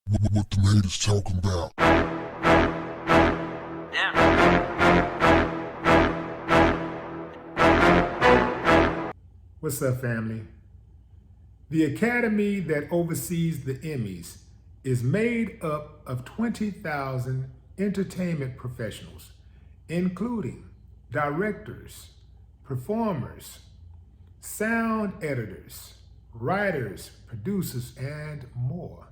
What the haters talking about? What's up, family? The academy that oversees the Emmys is made up of 20,000 entertainment professionals, including directors, performers, sound editors, writers, producers, and more.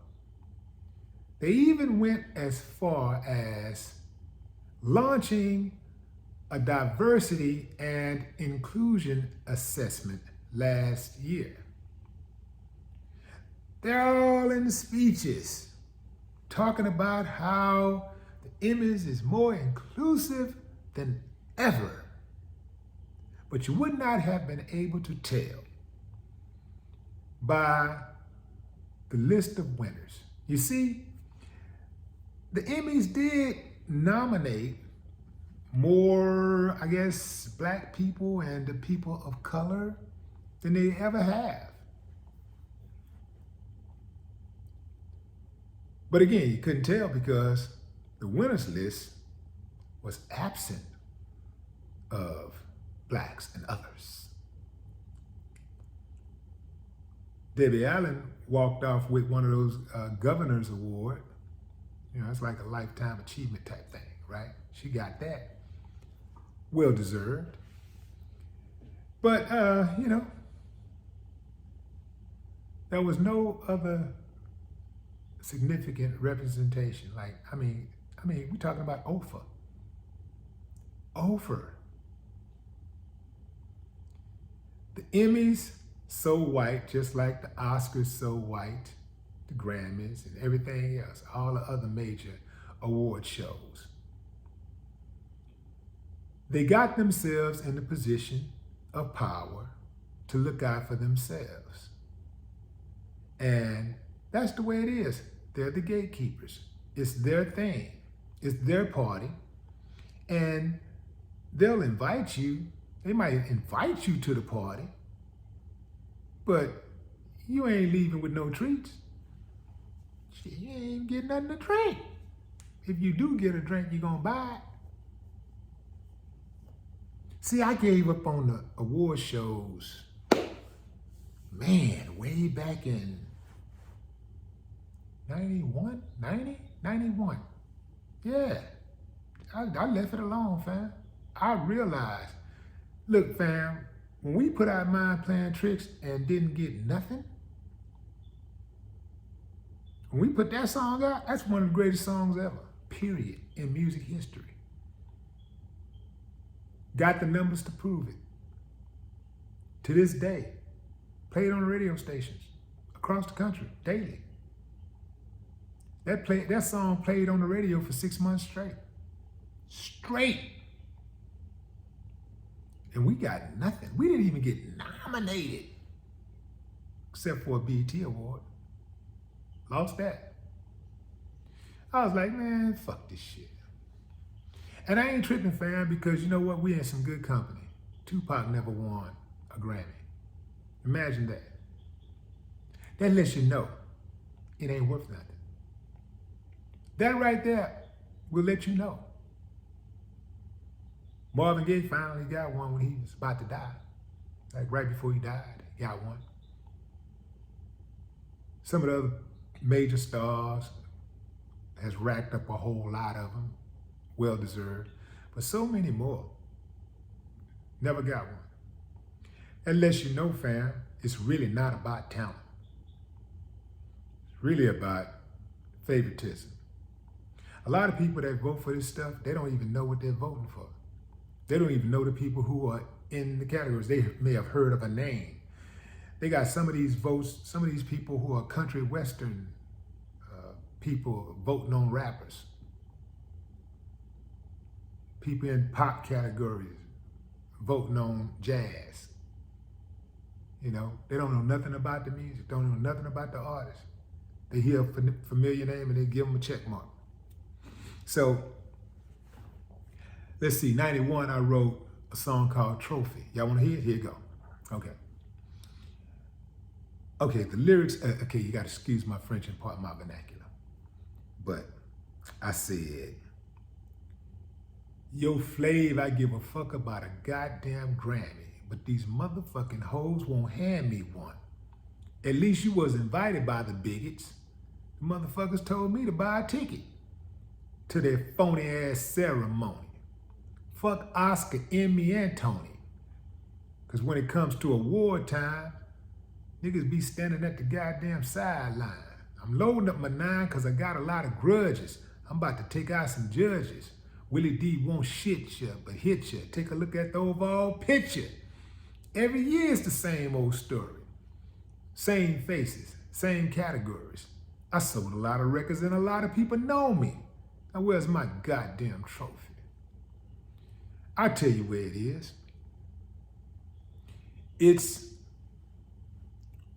They even went as far as launching a diversity and inclusion assessment last year. They're all in speeches talking about how the Emmys is more inclusive than ever. But you would not have been able to tell by the list of winners. You see, the Emmys did nominate more, I guess, black people and the people of color than they ever have. But again, you couldn't tell because the winners list was absent of blacks and others. Debbie Allen walked off with one of those governor's award. You know, it's like a lifetime achievement type thing, right? She got that. Well deserved. But, there was no other significant representation. Like, I mean, we're talking about Oprah. The Emmys, so white, just like the Oscars, so white, the Grammys, and everything else, all the other major award shows. They got themselves in a position of power to look out for themselves. And that's the way it is. They're the gatekeepers. It's their thing. It's their party. And they'll invite you. They might invite you to the party, but you ain't leaving with no treats. You ain't getting nothing to drink. If you do get a drink, you're gonna buy it. See, I gave up on the award shows, man, way back in 91. Yeah, I left it alone, fam. I realized, look, fam, when we put our mind playing tricks and didn't get nothing, when we put that song out, that's one of the greatest songs ever, period, in music history. Got the numbers to prove it. To this day, played on the radio stations across the country daily. That song played on the radio for 6 months straight. And we got nothing. We didn't even get nominated, except for a BET award. Lost that. I was like, man, fuck this shit. And I ain't tripping, fam, because you know what? We in some good company. Tupac never won a Grammy. Imagine that. That lets you know it ain't worth nothing. That right there will let you know. Marvin Gaye finally got one when he was about to die. Like right before he died, he got one. Some of the other major stars has racked up a whole lot of them. Well deserved, but so many more never got one. That lets you know, fam, it's really not about talent. It's really about favoritism. A lot of people that vote for this stuff, they don't even know what they're voting for. They don't even know the people who are in the categories. They may have heard of a name. They got some of these votes, some of these people who are country western people voting on rappers. People in pop categories voting on jazz. You know, they don't know nothing about the music, don't know nothing about the artist. They hear a familiar name and they give them a check mark. So, let's see, 91, I wrote a song called Trophy. Y'all wanna hear it? Here you go. Okay, the lyrics, you gotta excuse my French and part my vernacular. But I said, yo, Flav, I give a fuck about a goddamn Grammy, but these motherfucking hoes won't hand me one. At least you was invited by the bigots. The motherfuckers told me to buy a ticket to their phony ass ceremony. Fuck Oscar, Emmy, and Tony. Because when it comes to award time, niggas be standing at the goddamn sideline. I'm loading up my 9 because I got a lot of grudges. I'm about to take out some judges. Willie D won't shit you, but hit you. Take a look at the overall picture. Every year it's the same old story. Same faces, same categories. I sold a lot of records and a lot of people know me. Now where's my goddamn trophy? I'll tell you where it is. It's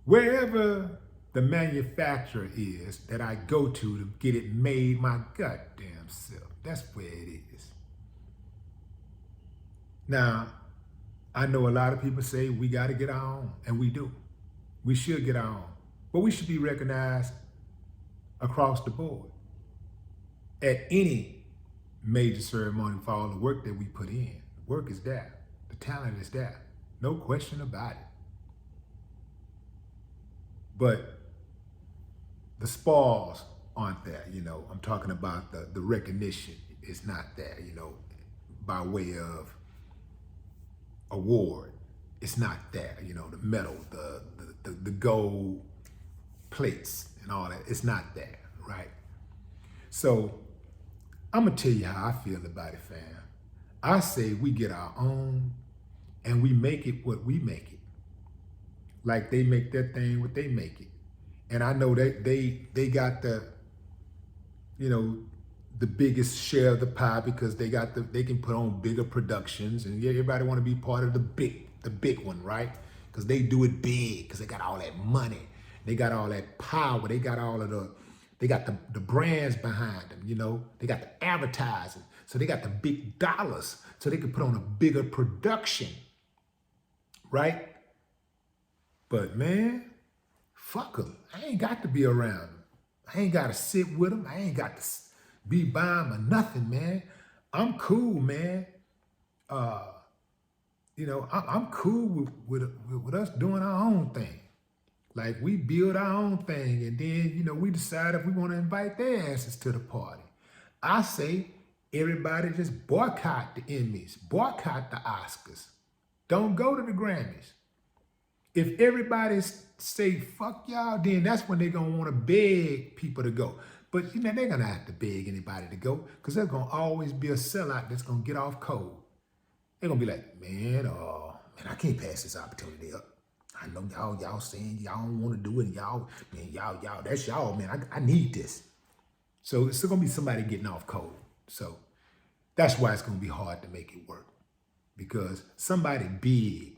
wherever the manufacturer is that I go to get it made my goddamn self. That's where it is. Now, I know a lot of people say we got to get our own, and we do. We should get our own, but we should be recognized across the board at any major ceremony for all the work that we put in. The work is there. The talent is there. No question about it. But the spoils aren't there, you know. I'm talking about the recognition is not there, you know, by way of award. It's not there, you know, the medal, the gold plates and all that. It's not there, right? So I'm gonna tell you how I feel about it, fam. I say we get our own and we make it what we make it. Like they make that thing what they make it. And I know that they got the, you know, the biggest share of the pie because they can put on bigger productions and everybody want to be part of the big one, right? Because they do it big, because they got all that money, they got all that power, they got the brands behind them, you know, they got the advertising, so they got the big dollars, so they can put on a bigger production, right? But man, fuck them. I ain't got to be around them. I ain't got to sit with them. I ain't got to be by them or nothing, man. I'm cool, man. You know, I'm cool with us doing our own thing. Like we build our own thing and then, you know, we decide if we want to invite their asses to the party. I say everybody just boycott the Emmys, boycott the Oscars. Don't go to the Grammys. If everybody say, fuck y'all, then that's when they're going to want to beg people to go. But, you know, they're going to have to beg anybody to go because there's going to always be a sellout that's going to get off cold. They're going to be like, man, I can't pass this opportunity up. I know y'all saying y'all don't want to do it. And y'all, that's y'all, man. I need this. So it's still going to be somebody getting off cold. So that's why it's going to be hard to make it work because somebody big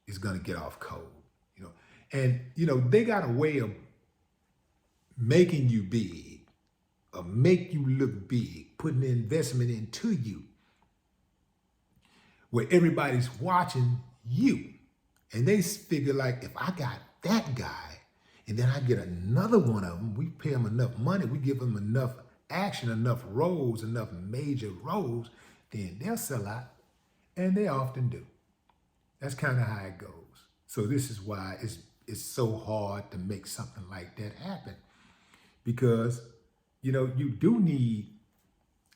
is going to get off cold, you know. And, you know, they got a way of making you big, or make you look big, putting the investment into you, where everybody's watching you. And they figure like, if I got that guy, and then I get another one of them, we pay them enough money, we give them enough action, enough roles, enough major roles, then they'll sell out. And they often do. That's kind of how it goes. So this is why it's so hard to make something like that happen. Because, you know, you do need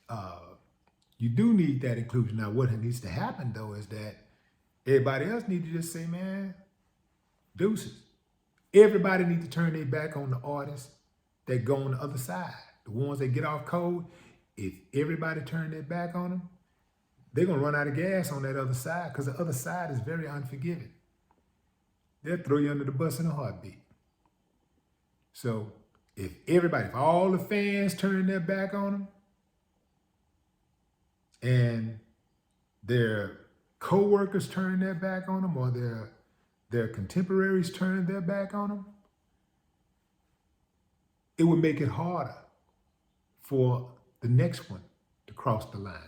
that inclusion. Now, what needs to happen, though, is that everybody else needs to just say, man, deuces. Everybody needs to turn their back on the artists that go on the other side. The ones that get off cold, if everybody turn their back on them, they're going to run out of gas on that other side because the other side is very unforgiving. They'll throw you under the bus in a heartbeat. So if all the fans turn their back on them and their co-workers turn their back on them or their contemporaries turn their back on them, it would make it harder for the next one to cross the line.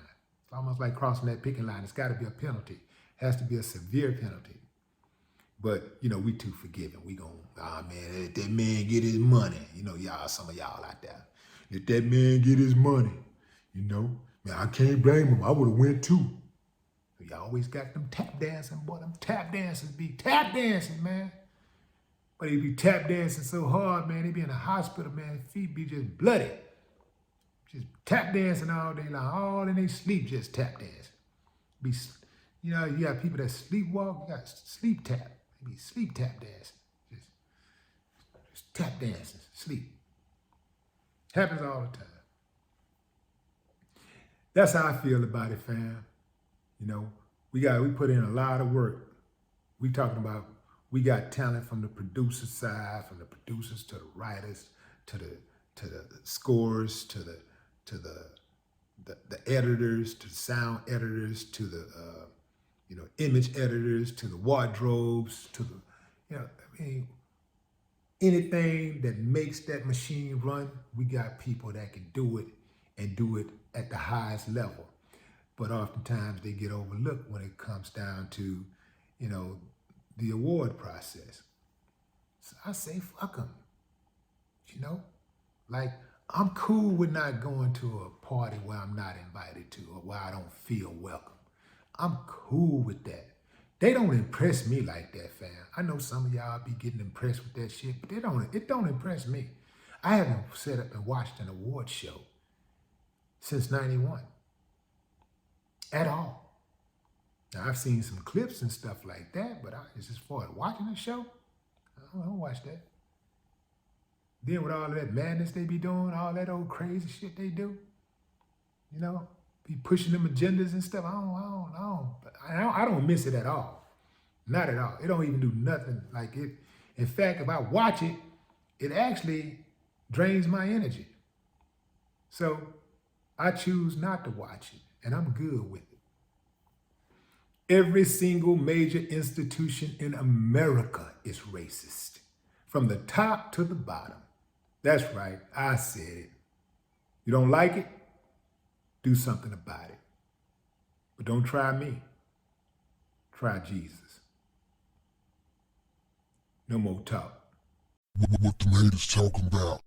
It's almost like crossing that picket line. It's got to be a penalty. It has to be a severe penalty. But, you know, we too forgiving. We gon', man, let that man get his money. You know, y'all, some of y'all out there. Let that man get his money. You know, man, I can't blame him. I would have went too. You always got them tap dancing, boy. Them tap dancers be tap dancing, man. But they be tap dancing so hard, man. They be in the hospital, man. Feet be just bloody. Just tap dancing all day long. All in their sleep, just tap dancing. Be, you know, you got people that sleepwalk. You got sleep tap. They be sleep tap dancing. Just tap dancing, sleep. Happens all the time. That's how I feel about it, fam. You know, we put in a lot of work. We talking about, we got talent from the producer side, from the producers to the writers, to the scorers, to the editors, to the sound editors, to the image editors, to the wardrobes, to the I mean, anything that makes that machine run, we got people that can do it and do it at the highest level. But oftentimes they get overlooked when it comes down to, the award process. So I say, fuck them. Like, I'm cool with not going to a party where I'm not invited to or where I don't feel welcome. I'm cool with that. They don't impress me like that, fam. I know some of y'all be getting impressed with that shit, but it don't impress me. I haven't sat up and watched an award show since 91 at all. Now, I've seen some clips and stuff like that, but as far as watching a show, I don't watch that. Then with all of that madness they be doing, all that old crazy shit they do, be pushing them agendas and stuff. I don't miss it at all. Not at all. It don't even do nothing like it. In fact, if I watch it, it actually drains my energy. So I choose not to watch it, and I'm good with it. Every single major institution in America is racist, from the top to the bottom. That's right, I said it. You don't like it? Do something about it. But don't try me. Try Jesus. No more talk. What the haters talking about?